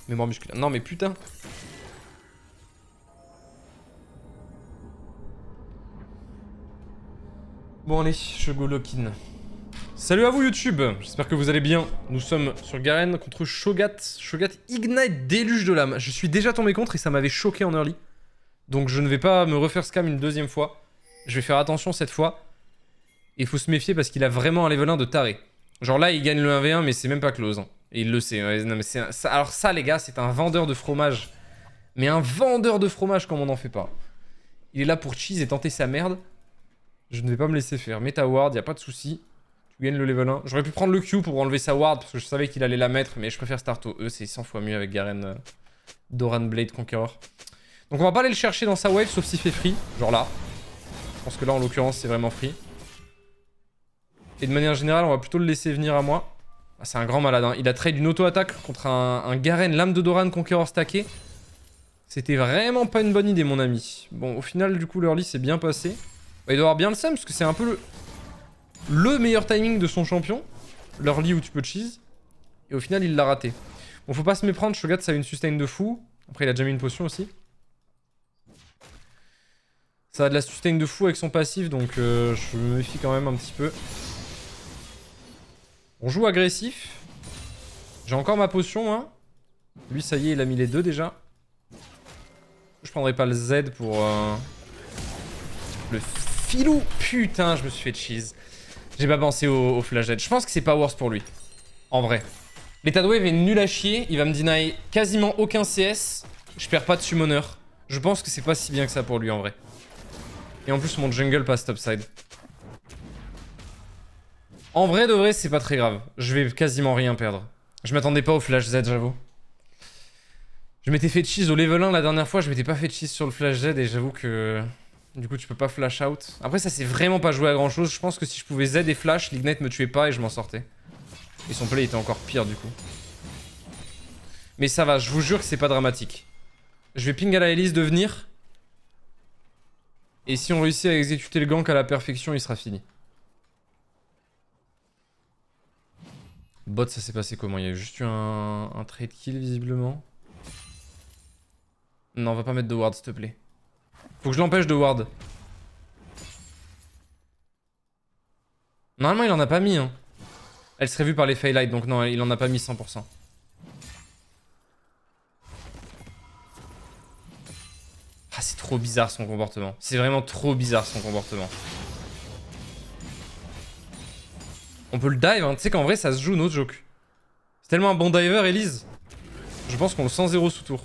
Mémoire musculaire. Non mais putain. Bon allez, je go lock-in. Salut à vous YouTube, j'espère que vous allez bien. Nous sommes sur Garen contre Shogat. Shogat Ignite Déluge de l'âme. Je suis déjà tombé contre et ça m'avait choqué en early. Donc je ne vais pas me refaire scam une deuxième fois. Je vais faire attention cette fois. Et il faut se méfier parce qu'il a vraiment un level 1 de taré. Genre là il gagne le 1v1 mais c'est même pas close. Hein. Et il le sait. Ouais, non, mais alors ça les gars, c'est un vendeur de fromage. Mais un vendeur de fromage comme on n'en fait pas. Il est là pour cheese et tenter sa merde. Je ne vais pas me laisser faire. Mets ta ward, y a pas de souci. Tu gagnes le level 1. J'aurais pu prendre le Q pour enlever sa ward parce que je savais qu'il allait la mettre, mais je préfère start au E, c'est 100 fois mieux avec Garen Doran Blade Conqueror. Donc on va pas aller le chercher dans sa wave sauf s'il fait free, genre là. Je pense que là en l'occurrence c'est vraiment free. Et de manière générale on va plutôt le laisser venir à moi. Ah, c'est un grand malade, hein. Il a trade une auto-attaque contre un Garen Lame de Doran Conqueror stacké. C'était vraiment pas une bonne idée mon ami. Bon au final du coup l'early s'est bien passé. Bah, il doit avoir bien le seum parce que c'est un peu le meilleur timing de son champion. L'early où tu peux cheese. Et au final il l'a raté. Bon faut pas se méprendre, Shogat ça a une sustain de fou. Après il a déjà mis une potion aussi. Ça a de la sustain de fou avec son passif donc je me méfie quand même un petit peu. On joue agressif. J'ai encore ma potion hein. Lui ça y est il a mis les deux déjà. Je prendrai pas le Z pour le filou. Putain je me suis fait cheese. J'ai pas pensé au flash Z. Je pense que c'est pas worse pour lui. En vrai. L'état de wave est nul à chier. Il va me deny quasiment aucun CS. Je perds pas de summoner. Je pense que c'est pas si bien que ça pour lui en vrai. Et en plus mon jungle passe topside. En vrai de vrai c'est pas très grave. Je vais quasiment rien perdre. Je m'attendais pas au flash Z j'avoue. Je m'étais fait cheese au level 1 la dernière fois. Je m'étais pas fait cheese sur le flash Z et j'avoue que... Du coup tu peux pas flash out. Après ça c'est vraiment pas joué à grand chose. Je pense que si je pouvais Z et flash, l'ignite me tuait pas et je m'en sortais. Et son play était encore pire du coup. Mais ça va, je vous jure que c'est pas dramatique. Je vais ping à la Elise de venir. Et si on réussit à exécuter le gank à la perfection, il sera fini. Bot ça s'est passé comment? Il y a juste eu un trade kill visiblement. Non on va pas mettre de ward s'il te plaît. Faut que je l'empêche de ward. Normalement il en a pas mis hein. Elle serait vue par les Faylight donc non il en a pas mis 100%. Ah c'est trop bizarre son comportement. C'est vraiment trop bizarre son comportement. On peut le dive hein. Tu sais qu'en vrai ça se joue no joke. C'est tellement un bon diver Elise. Je pense qu'on le sent 0 sous tour.